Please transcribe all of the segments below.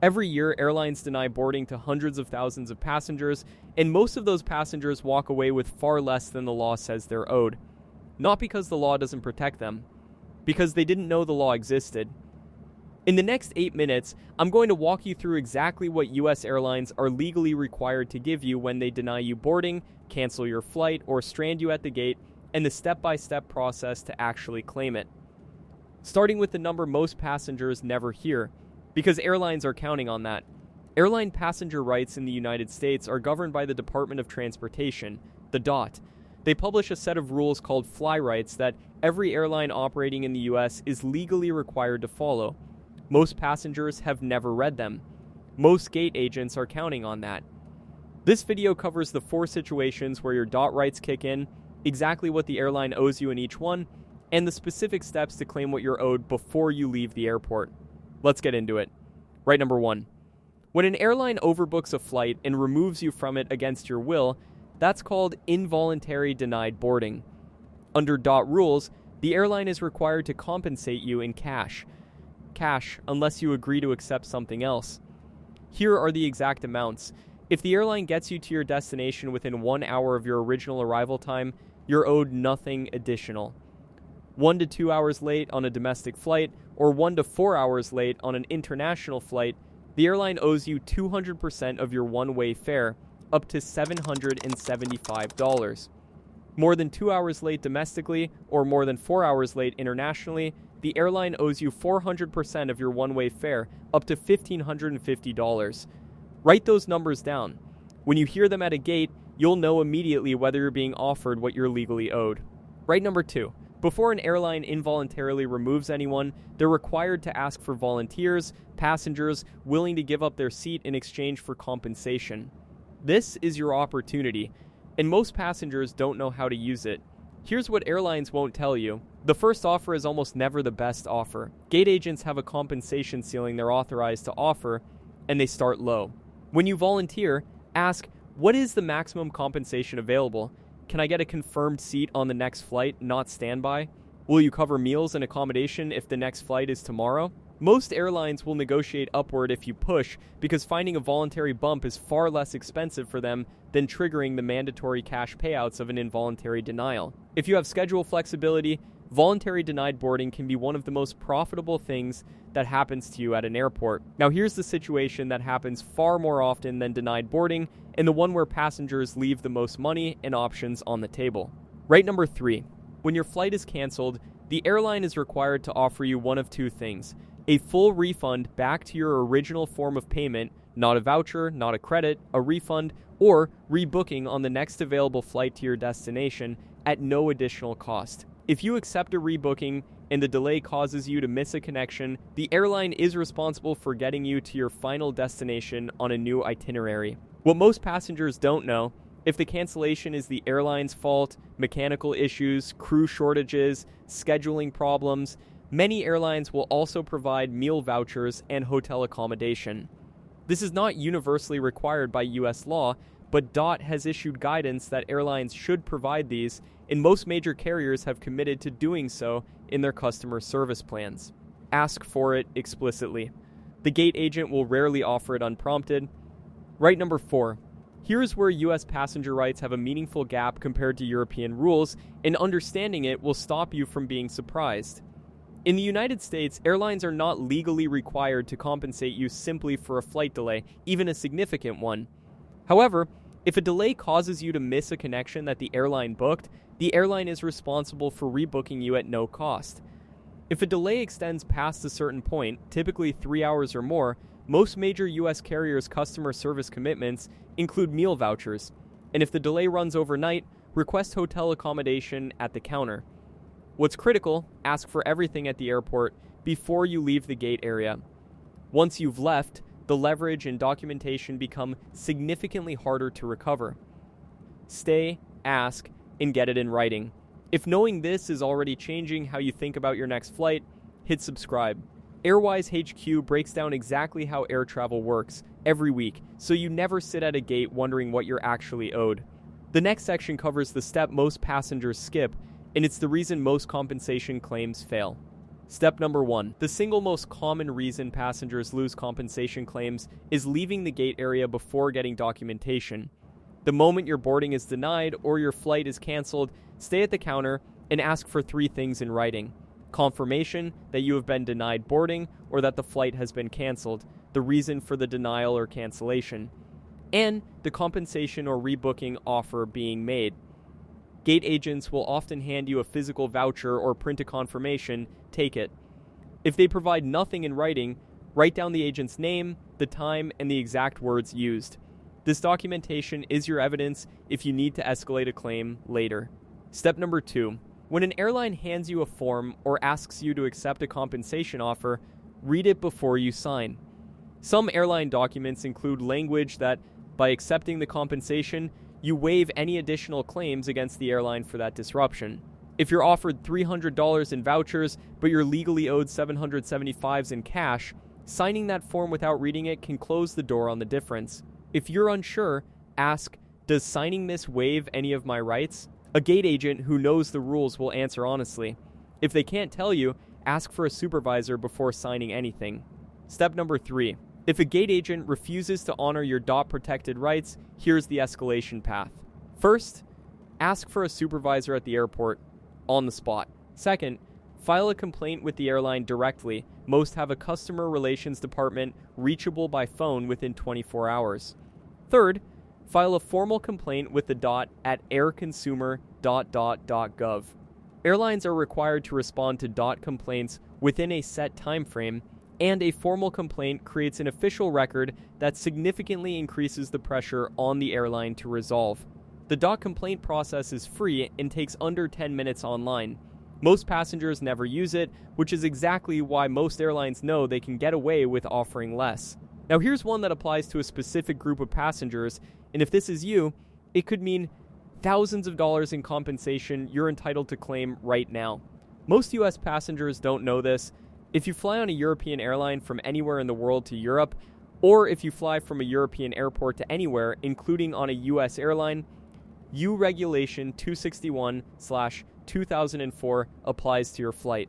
Every year, airlines deny boarding to hundreds of thousands of passengers, and most of those passengers walk away with far less than the law says they're owed. Not because the law doesn't protect them, because they didn't know the law existed. In the next 8 minutes, I'm going to walk you through exactly what US airlines are legally required to give you when they deny you boarding, cancel your flight, or strand you at the gate, and the step-by-step process to actually claim it. Starting with the number most passengers never hear, because airlines are counting on that. Airline passenger rights in the United States are governed by the Department of Transportation, the DOT. They publish a set of rules called fly rights that every airline operating in the US is legally required to follow. Most passengers have never read them. Most gate agents are counting on that. This video covers the 4 situations where your DOT rights kick in, exactly what the airline owes you in each one, and the specific steps to claim what you're owed before you leave the airport. Let's get into it. Right number 1. When an airline overbooks a flight and removes you from it against your will, that's called involuntary denied boarding. Under DOT rules, the airline is required to compensate you in cash. Cash, unless you agree to accept something else. Here are the exact amounts. If the airline gets you to your destination within 1 hour of your original arrival time, you're owed nothing additional. 1 to 2 hours late on a domestic flight, or 1 to 4 hours late on an international flight, the airline owes you 200% of your one-way fare, up to $775. More than 2 hours late domestically, or more than 4 hours late internationally, the airline owes you 400% of your one-way fare, up to $1,550. Write those numbers down. When you hear them at a gate, you'll know immediately whether you're being offered what you're legally owed. Right number 2. Before an airline involuntarily removes anyone, they're required to ask for volunteers, passengers willing to give up their seat in exchange for compensation. This is your opportunity, and most passengers don't know how to use it. Here's what airlines won't tell you. The first offer is almost never the best offer. Gate agents have a compensation ceiling they're authorized to offer, and they start low. When you volunteer, ask, what is the maximum compensation available? Can I get a confirmed seat on the next flight, not standby? Will you cover meals and accommodation if the next flight is tomorrow? Most airlines will negotiate upward if you push, because finding a voluntary bump is far less expensive for them than triggering the mandatory cash payouts of an involuntary denial. If you have schedule flexibility, voluntary denied boarding can be one of the most profitable things that happens to you at an airport. Now here's the situation that happens far more often than denied boarding, and the one where passengers leave the most money and options on the table. Right number 3. When your flight is canceled, the airline is required to offer you one of 2 things: a full refund back to your original form of payment, not a voucher, not a credit, a refund, or rebooking on the next available flight to your destination at no additional cost. If you accept a rebooking and the delay causes you to miss a connection, the airline is responsible for getting you to your final destination on a new itinerary. What most passengers don't know, if the cancellation is the airline's fault, mechanical issues, crew shortages, scheduling problems, many airlines will also provide meal vouchers and hotel accommodation. This is not universally required by US law, but DOT has issued guidance that airlines should provide these, and most major carriers have committed to doing so in their customer service plans. Ask for it explicitly. The gate agent will rarely offer it unprompted. Right number 4. Here's where US passenger rights have a meaningful gap compared to European rules, and understanding it will stop you from being surprised. In the United States, airlines are not legally required to compensate you simply for a flight delay, even a significant one. However, if a delay causes you to miss a connection that the airline booked, the airline is responsible for rebooking you at no cost. If a delay extends past a certain point, typically 3 hours or more, most major US carriers' customer service commitments include meal vouchers, and if the delay runs overnight, request hotel accommodation at the counter. What's critical, ask for everything at the airport before you leave the gate area. Once you've left, the leverage and documentation become significantly harder to recover. Stay, ask, and get it in writing. If knowing this is already changing how you think about your next flight, hit subscribe. AirWise HQ breaks down exactly how air travel works every week, so you never sit at a gate wondering what you're actually owed. The next section covers the step most passengers skip, and it's the reason most compensation claims fail. Step number 1. The single most common reason passengers lose compensation claims is leaving the gate area before getting documentation. The moment your boarding is denied or your flight is canceled, stay at the counter and ask for 3 things in writing: confirmation that you have been denied boarding or that the flight has been canceled, the reason for the denial or cancellation, and the compensation or rebooking offer being made. Gate agents will often hand you a physical voucher or print a confirmation. Take it. If they provide nothing in writing, write down the agent's name, the time, and the exact words used. This documentation is your evidence if you need to escalate a claim later. Step number 2. When an airline hands you a form or asks you to accept a compensation offer, read it before you sign. Some airline documents include language that, by accepting the compensation, you waive any additional claims against the airline for that disruption. If you're offered $300 in vouchers, but you're legally owed $775 in cash, signing that form without reading it can close the door on the difference. If you're unsure, ask, "Does signing this waive any of my rights?" A gate agent who knows the rules will answer honestly. If they can't tell you, ask for a supervisor before signing anything. Step number 3. If a gate agent refuses to honor your DOT-protected rights, here's the escalation path. First, ask for a supervisor at the airport, on the spot. Second, file a complaint with the airline directly. Most have a customer relations department reachable by phone within 24 hours. Third, file a formal complaint with the DOT at airconsumer.dot.gov. Airlines are required to respond to DOT complaints within a set time frame, and a formal complaint creates an official record that significantly increases the pressure on the airline to resolve. The DOT complaint process is free and takes under 10 minutes online. Most passengers never use it, which is exactly why most airlines know they can get away with offering less. Now here's one that applies to a specific group of passengers, and if this is you, it could mean thousands of dollars in compensation you're entitled to claim right now. Most US passengers don't know this. If you fly on a European airline from anywhere in the world to Europe, or if you fly from a European airport to anywhere, including on a US airline, EU Regulation 261/2004 applies to your flight.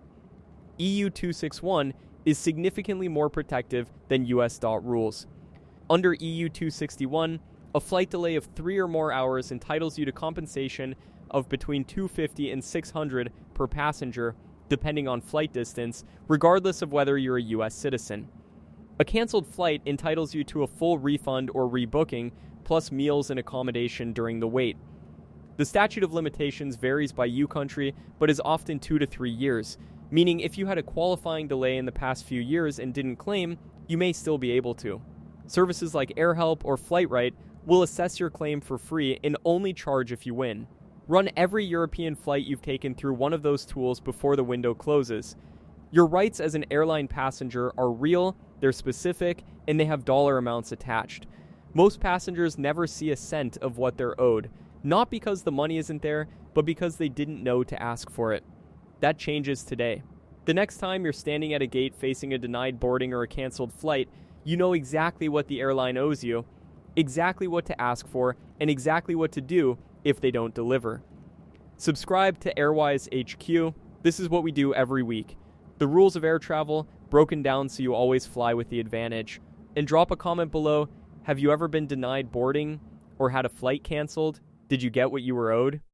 EU 261 is significantly more protective than US DOT rules. Under EU 261, a flight delay of 3 or more hours entitles you to compensation of between $250 and $600 per passenger, depending on flight distance, regardless of whether you're a US citizen. A canceled flight entitles you to a full refund or rebooking, plus meals and accommodation during the wait. The statute of limitations varies by EU country, but is often 2 to 3 years, meaning if you had a qualifying delay in the past few years and didn't claim, you may still be able to. Services like AirHelp or FlightRight will assess your claim for free and only charge if you win. Run every European flight you've taken through one of those tools before the window closes. Your rights as an airline passenger are real, they're specific, and they have dollar amounts attached. Most passengers never see a cent of what they're owed, not because the money isn't there, but because they didn't know to ask for it. That changes today. The next time you're standing at a gate facing a denied boarding or a canceled flight, you know exactly what the airline owes you, exactly what to ask for, and exactly what to do if they don't deliver. Subscribe to AirWise HQ. This is what we do every week. The rules of air travel broken down so you always fly with the advantage. And drop a comment below. Have you ever been denied boarding or had a flight canceled? Did you get what you were owed?